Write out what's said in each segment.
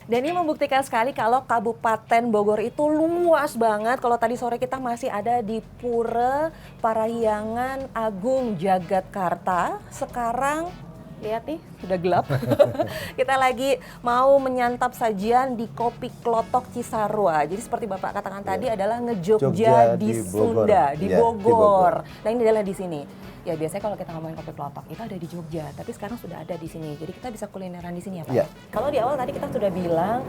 Dan ini membuktikan sekali kalau Kabupaten Bogor itu luas banget. Kalau tadi sore kita masih ada di Pura Parahyangan Agung Jagatkarta. Sekarang lihat nih, sudah gelap. Kita lagi mau menyantap sajian di Kopi Klotok Cisarua. Jadi seperti Bapak katakan tadi adalah ngejogja di Sunda, di Bogor. Nah ini adalah di sini. Ya biasanya kalau kita ngomongin kopi klotok itu ada di Jogja, tapi sekarang sudah ada di sini. Jadi kita bisa kulineran di sini ya Pak? Ya. Kalau di awal tadi kita sudah bilang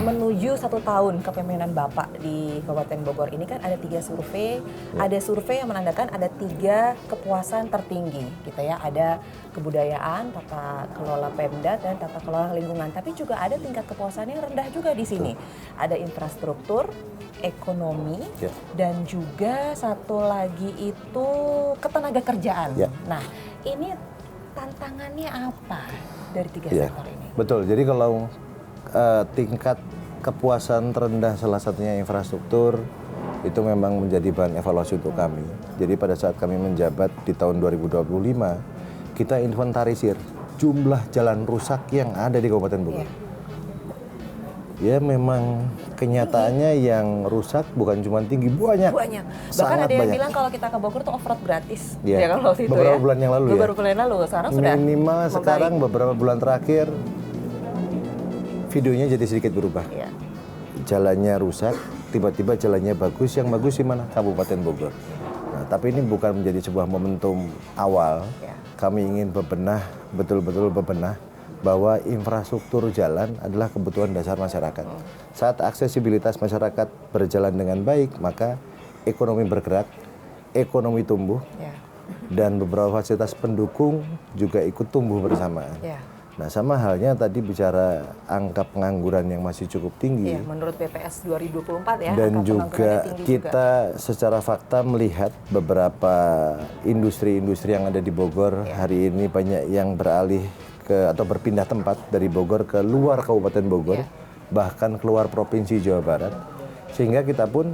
menuju 1 tahun kepemimpinan Bapak di Kabupaten Bogor ini kan ada 3 survei. Ya. Ada survei yang menandakan ada 3 kepuasan tertinggi gitu ya. Ada kebudayaan, tata kelola Pemda dan tata kelola lingkungan. Tapi juga ada tingkat kepuasan yang rendah juga di sini. Ada infrastruktur, ekonomi, dan juga satu lagi itu ketenaga kerjaan. Ya. Nah, ini tantangannya apa dari 3 sektor ini? Betul, jadi kalau tingkat kepuasan terendah salah satunya infrastruktur, itu memang menjadi bahan evaluasi untuk kami. Jadi pada saat kami menjabat di tahun 2025, kita inventarisir jumlah jalan rusak yang ada di Kabupaten Bogor. Ya memang kenyataannya yang rusak bukan cuma tinggi, banyak. Bahkan ada yang bilang kalau kita ke Bogor tuh off-road gratis. Ya kan waktu itu beberapa bulan yang lalu beberapa bulan yang lalu, sekarang sudah minimal sekarang beberapa bulan terakhir videonya jadi sedikit berubah. Jalannya rusak, tiba-tiba jalannya bagus, yang bagus di mana? Kabupaten Bogor. Nah, tapi ini bukan menjadi sebuah momentum awal. Kami ingin bebenah, betul-betul bebenah bahwa infrastruktur jalan adalah kebutuhan dasar masyarakat. Saat aksesibilitas masyarakat berjalan dengan baik, maka ekonomi bergerak, ekonomi tumbuh, dan beberapa fasilitas pendukung juga ikut tumbuh bersamaan. Nah, sama halnya tadi bicara angka pengangguran yang masih cukup tinggi. Menurut BPS 2024 ya. Dan juga kita secara fakta melihat beberapa industri-industri yang ada di Bogor hari ini banyak yang beralih atau berpindah tempat dari Bogor ke luar Kabupaten Bogor, bahkan keluar Provinsi Jawa Barat. Sehingga kita pun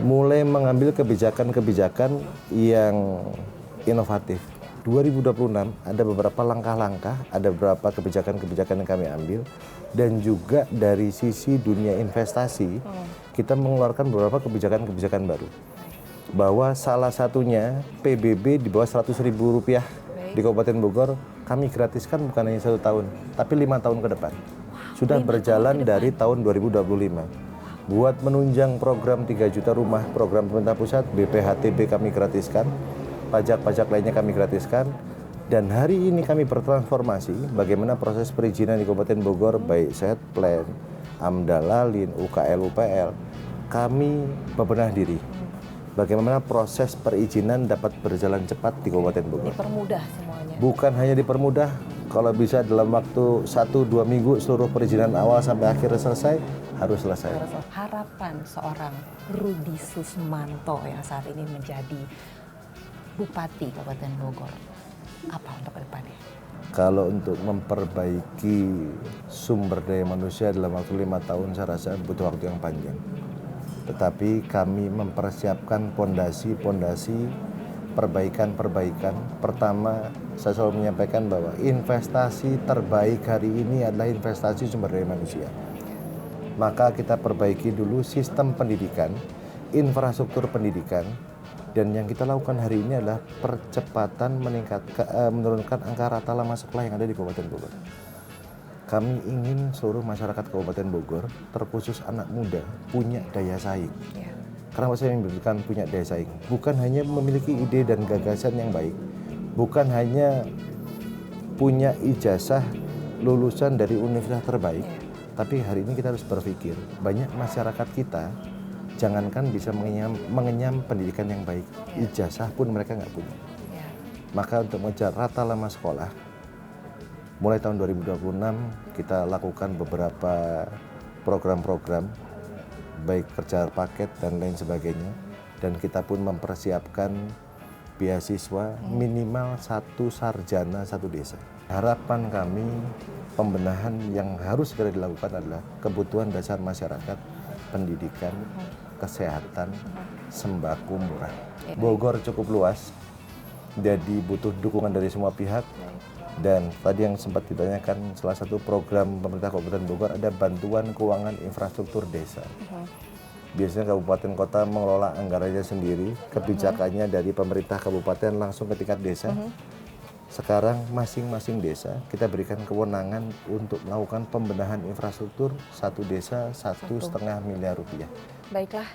mulai mengambil kebijakan-kebijakan yang inovatif. 2026 ada beberapa langkah-langkah, ada beberapa kebijakan-kebijakan yang kami ambil, dan juga dari sisi dunia investasi kita mengeluarkan beberapa kebijakan-kebijakan baru. Bahwa salah satunya PBB di bawah Rp100.000 di Kabupaten Bogor kami gratiskan bukan hanya 1 tahun, tapi 5 tahun ke depan. Sudah berjalan dari tahun 2025. Buat menunjang program 3 juta rumah, program pemerintah pusat, BPHTB kami gratiskan, pajak-pajak lainnya kami gratiskan. Dan hari ini kami bertransformasi bagaimana proses perizinan di Kabupaten Bogor, baik Setplan, AMDA Lalin, UKL, UPL, kami bebenah diri. Bagaimana proses perizinan dapat berjalan cepat di Kabupaten Bogor. Dipermudah semuanya. Bukan hanya dipermudah, kalau bisa dalam waktu 1-2 minggu seluruh perizinan awal sampai akhir selesai, harus selesai. Harapan seorang Rudi Susmanto yang saat ini menjadi Bupati Kabupaten Bogor, apa untuk ke depannya? Kalau untuk memperbaiki sumber daya manusia dalam waktu 5 tahun, saya rasa butuh waktu yang panjang. Tetapi kami mempersiapkan pondasi-pondasi perbaikan-perbaikan. Pertama, saya selalu menyampaikan bahwa investasi terbaik hari ini adalah investasi sumber daya manusia. Maka kita perbaiki dulu sistem pendidikan, infrastruktur pendidikan, dan yang kita lakukan hari ini adalah percepatan menurunkan angka rata lama sekolah yang ada di Kabupaten Bogor. Kami ingin seluruh masyarakat Kabupaten Bogor, terkhusus anak muda, punya daya saing. Karena saya memberikan punya daya saing, bukan hanya memiliki ide dan gagasan yang baik, bukan hanya punya ijazah lulusan dari universitas terbaik, tapi hari ini kita harus berpikir, banyak masyarakat kita, jangankan bisa mengenyam pendidikan yang baik, ijazah pun mereka nggak punya. Maka untuk mengejar rata lama sekolah, mulai tahun 2026 kita lakukan beberapa program-program, baik kerja paket dan lain sebagainya. Dan kita pun mempersiapkan beasiswa minimal 1 sarjana 1 desa. Harapan kami, pembenahan yang harus segera dilakukan adalah kebutuhan dasar masyarakat, pendidikan, kesehatan, sembako murah. Bogor cukup luas, jadi butuh dukungan dari semua pihak. Dan tadi yang sempat ditanyakan, salah satu program pemerintah Kabupaten Bogor ada bantuan keuangan infrastruktur desa. Biasanya kabupaten kota mengelola anggarannya sendiri, kebijakannya dari pemerintah kabupaten langsung ke tingkat desa. Sekarang masing-masing desa kita berikan kewenangan untuk melakukan pembenahan infrastruktur satu desa 1,5 miliar rupiah. Baiklah,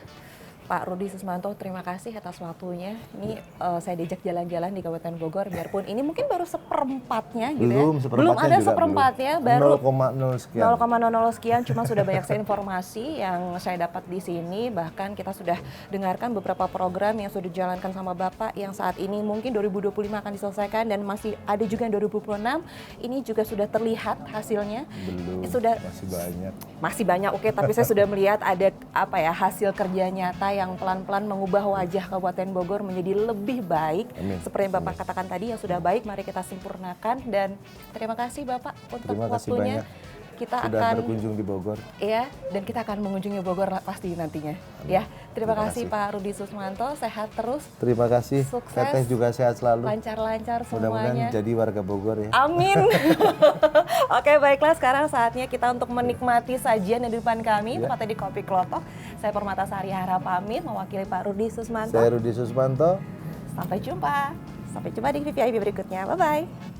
Pak Rudi Susmanto, terima kasih atas waktunya. Ini saya diajak jalan-jalan di Kabupaten Bogor, biarpun ini mungkin baru seperempatnya gitu Belum, ya. seperempatnya Belum ada juga seperempatnya, belum. baru 0,0 sekian. 0,00 sekian, cuma sudah banyak sekali informasi yang saya dapat di sini. Bahkan kita sudah dengarkan beberapa program yang sudah dijalankan sama Bapak yang saat ini mungkin 2025 akan diselesaikan dan masih ada juga yang 2026. Ini juga sudah terlihat hasilnya. Belum, Sudah masih banyak. masih banyak, oke, tapi saya sudah melihat ada apa ya, hasil kerja nyata yang pelan-pelan mengubah wajah Kabupaten Bogor menjadi lebih baik. Amin. Seperti yang Bapak katakan tadi, yang sudah baik mari kita sempurnakan. Dan terima kasih Bapak untuk Terima kasih waktunya. banyak. Kita Sudah akan berkunjung di Bogor. ya, dan kita akan mengunjungi Bogor pasti nantinya. Ya, terima kasih Pak Rudi Susmanto, sehat terus, Terima kasih. Sukses. Teteh juga sehat selalu. lancar-lancar Mudah-mudahan semuanya. jadi warga Bogor ya. Amin. Oke, baiklah, sekarang saatnya kita untuk menikmati sajian yang di depan kami, Ya. tepatnya di Kopi Klotok. Saya Permata Sarihara pamit mewakili Pak Rudi Susmanto. Saya Rudi Susmanto. Sampai jumpa di VVIP berikutnya. Bye-bye.